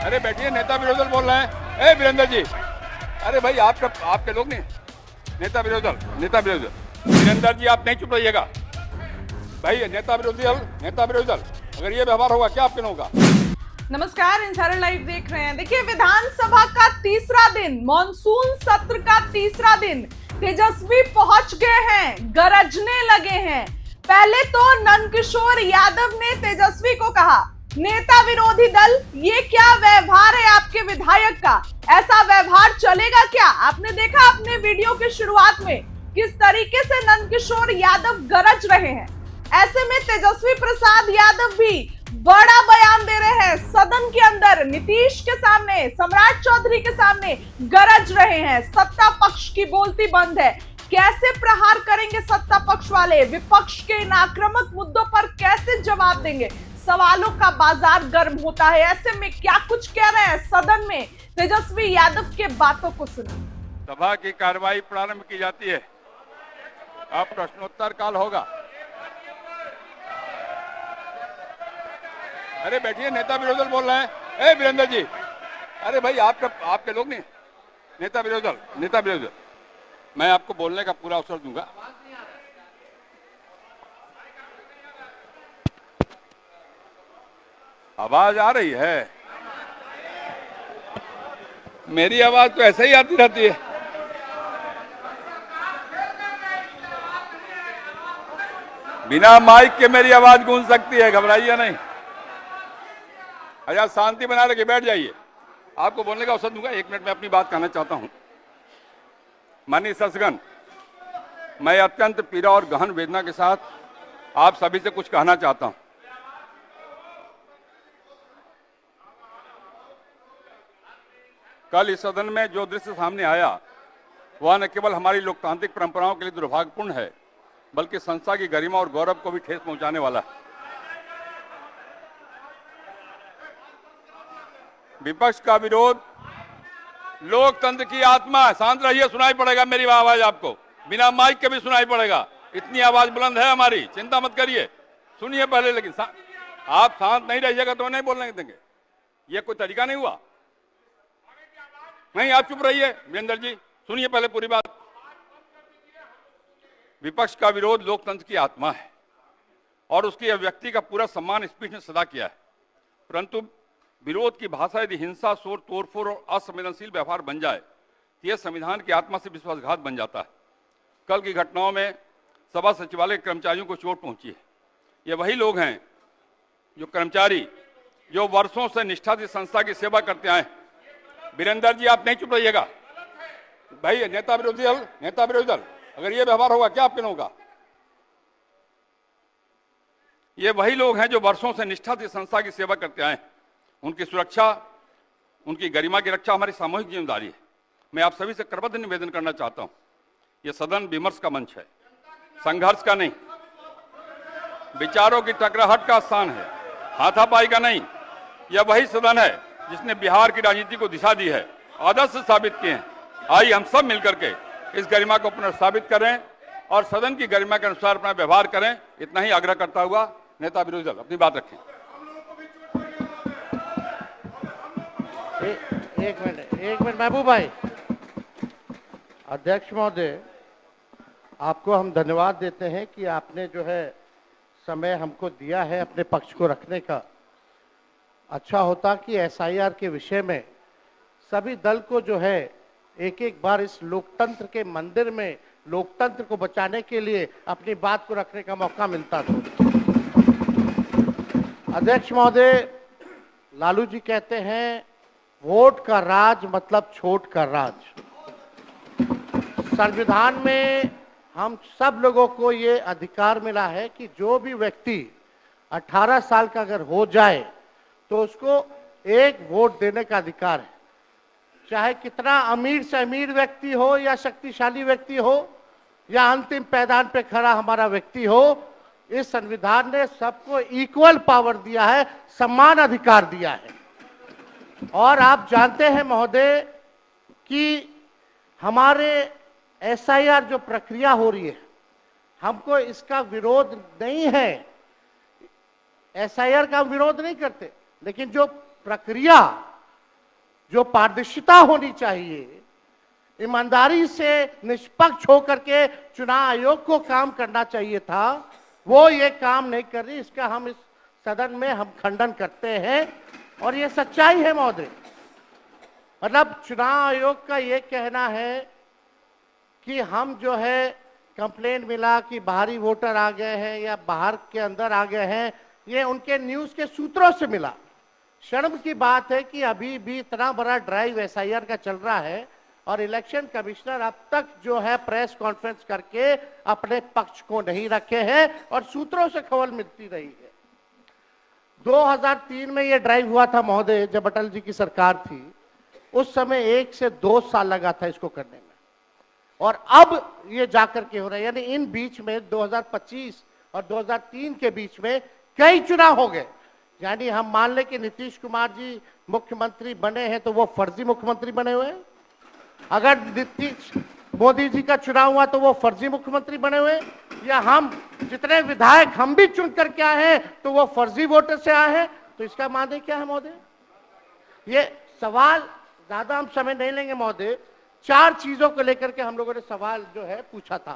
अरे बैठिए, नेता विरोधी दल बोल रहे हैं। ए वीरेंद्र जी, अरे भाई आपके लोग नहीं, नेता विरोधी दल वीरेंद्र जी, आप नहीं चुप रहिएगा भाई। नेता विरोधी दल अगर ये व्यवहार होगा क्या आपके लोगों का? नमस्कार, इंसाइडर लाइव देख रहे हैं। देखिए, विधानसभा का तीसरा दिन, मॉनसून सत्र का तीसरा दिन, तेजस्वी पहुंच गए हैं, गरजने लगे हैं। पहले तो नंदकिशोर यादव ने तेजस्वी को कहा, नेता विरोधी दल, ये क्या व्यवहार है आपके विधायक का? ऐसा व्यवहार चलेगा क्या? आपने देखा अपने वीडियो की शुरुआत में किस तरीके से नंदकिशोर यादव गरज रहे हैं। ऐसे में तेजस्वी प्रसाद यादव भी बड़ा बयान दे रहे हैं, सदन के अंदर नीतीश के सामने, सम्राट चौधरी के सामने गरज रहे हैं। सत्ता पक्ष की बोलती बंद है। कैसे प्रहार करेंगे सत्ता पक्ष वाले? विपक्ष के इन आक्रामक मुद्दों पर कैसे जवाब देंगे? सवालों का बाजार गर्म होता है। ऐसे में क्या कुछ कह रहे हैं सदन में, तेजस्वी यादव के बातों को सुनिए। सभा की कार्रवाई प्रारंभ की जाती है। अब प्रश्नोत्तर काल होगा। अरे बैठिए, नेता विरोधी दल बोल रहे हैं। ए वीरेंद्र जी, अरे भाई आपके लोग नहीं, नेता विरोधी दल मैं आपको बोलने का पूरा अवसर दूंगा। आवाज आ रही है? मेरी आवाज तो ऐसे ही आती रहती है। बिना माइक के मेरी आवाज गूंज सकती है, घबराइए नहीं। अच्छा, शांति बना रखे, बैठ जाइए। आपको बोलने का अवसर दूंगा। 1 मिनट में अपनी बात कहना चाहता हूं। माननीय सदस्यगण, मैं अत्यंत पीड़ा और गहन वेदना के साथ आप सभी से कुछ कहना चाहता हूं। कल इस सदन में जो दृश्य सामने आया वह न केवल हमारी लोकतांत्रिक परंपराओं के लिए दुर्भाग्यपूर्ण है, बल्कि संस्था की गरिमा और गौरव को भी ठेस पहुंचाने वाला है। विपक्ष का विरोध लोकतंत्र की आत्मा है। शांत रहिए, सुनाई पड़ेगा मेरी आवाज आपको, बिना माइक के भी सुनाई पड़ेगा। इतनी आवाज बुलंद है हमारी, चिंता मत करिए। सुनिए पहले, लेकिन आप शांत नहीं रहिएगा तो नहीं बोलने देंगे। ये कोई तरीका नहीं हुआ। नहीं, आप चुप रहिए। वीरेंद्र जी, सुनिए पहले पूरी बात। विपक्ष का विरोध लोकतंत्र की आत्मा है और उसकी अभिव्यक्ति का पूरा सम्मान स्पीच ने सदा किया है। परंतु विरोध की भाषा यदि हिंसा, शोर, तोड़फोड़ और असंवेदनशील व्यवहार बन जाए तो यह संविधान की आत्मा से विश्वासघात बन जाता है। कल की घटनाओं में सभा सचिवालय के कर्मचारियों को चोट पहुंची है। ये वही लोग हैं, जो कर्मचारी जो वर्षों से निष्ठा से संस्था की सेवा करते आए। वीरेंद्र जी, आप नहीं चुप रहिएगा भाई। नेता विरोधी दल अगर ये व्यवहार होगा क्या आपके लोगों का? ये वही लोग हैं जो वर्षों से निष्ठा से संस्था की सेवा करते आए। उनकी सुरक्षा, उनकी गरिमा की रक्षा हमारी सामूहिक जिम्मेदारी है। मैं आप सभी से करबद्ध निवेदन करना चाहता हूं, यह सदन विमर्श का मंच है, संघर्ष का नहीं, विचारों की टकराहट का स्थान है, हाथापाई का नहीं। यह वही सदन है जिसने बिहार की राजनीति को दिशा दी है, आदर्श साबित किए हैं। आइए हम सब मिलकर के इस गरिमा को पुनर्स्थापित करें और सदन की गरिमा के अनुसार अपना व्यवहार करें। इतना ही आग्रह करता हुआ नेता विरोधी दल अपनी बात रखें। एक मिनट महबूब भाई। अध्यक्ष महोदय, आपको हम धन्यवाद देते हैं कि आपने जो है समय हमको दिया है अपने पक्ष को रखने का। अच्छा होता कि एसआईआर के विषय में सभी दल को जो है एक एक बार इस लोकतंत्र के मंदिर में लोकतंत्र को बचाने के लिए अपनी बात को रखने का मौका मिलता था। अध्यक्ष महोदय, लालू जी कहते हैं वोट का राज मतलब छोट का राज। संविधान में हम सब लोगों को ये अधिकार मिला है कि जो भी व्यक्ति 18 साल का अगर हो जाए तो उसको एक वोट देने का अधिकार है। चाहे कितना अमीर से अमीर व्यक्ति हो या शक्तिशाली व्यक्ति हो या अंतिम पैदान पे खड़ा हमारा व्यक्ति हो, इस संविधान ने सबको इक्वल पावर दिया है, समान अधिकार दिया है। और आप जानते हैं महोदय कि हमारे एसआईआर जो प्रक्रिया हो रही है, हमको इसका विरोध नहीं है। एसआईआर का विरोध नहीं करते, लेकिन जो प्रक्रिया जो पारदर्शिता होनी चाहिए, ईमानदारी से निष्पक्ष होकर के चुनाव आयोग को काम करना चाहिए था, वो ये काम नहीं कर रही। इसका हम इस सदन में हम खंडन करते हैं और ये सच्चाई है महोदय। मतलब चुनाव आयोग का ये कहना है कि हम जो है कंप्लेंट मिला कि बाहरी वोटर आ गए हैं या बाहर के अंदर आ गए हैं, ये उनके न्यूज के सूत्रों से मिला। शर्म की बात है कि अभी भी इतना बड़ा ड्राइव एसआईआर का चल रहा है और इलेक्शन कमिश्नर अब तक जो है प्रेस कॉन्फ्रेंस करके अपने पक्ष को नहीं रखे हैं और सूत्रों से खबर मिलती रही है। 2003 में यह ड्राइव हुआ था महोदय, जब अटल जी की सरकार थी। उस समय 1 से 2 साल लगा था इसको करने में, और अब ये जाकर के हो रहा है। यानी इन बीच में 2025 और 2003 के बीच में कई चुनाव हो गए। यानी हम मान लें कि नीतीश कुमार जी मुख्यमंत्री बने हैं तो वो फर्जी मुख्यमंत्री बने हुए हैं। अगर नीतीश मोदी जी का चुनाव हुआ तो वो फर्जी मुख्यमंत्री बने हुए, या हम जितने विधायक हम भी चुन करके आए हैं तो वो फर्जी वोटर से आए हैं। तो इसका माने क्या है महोदय? ये सवाल ज्यादा हम समय नहीं लेंगे महोदय। 4 चीजों को लेकर के हम लोगों ने सवाल जो है पूछा था।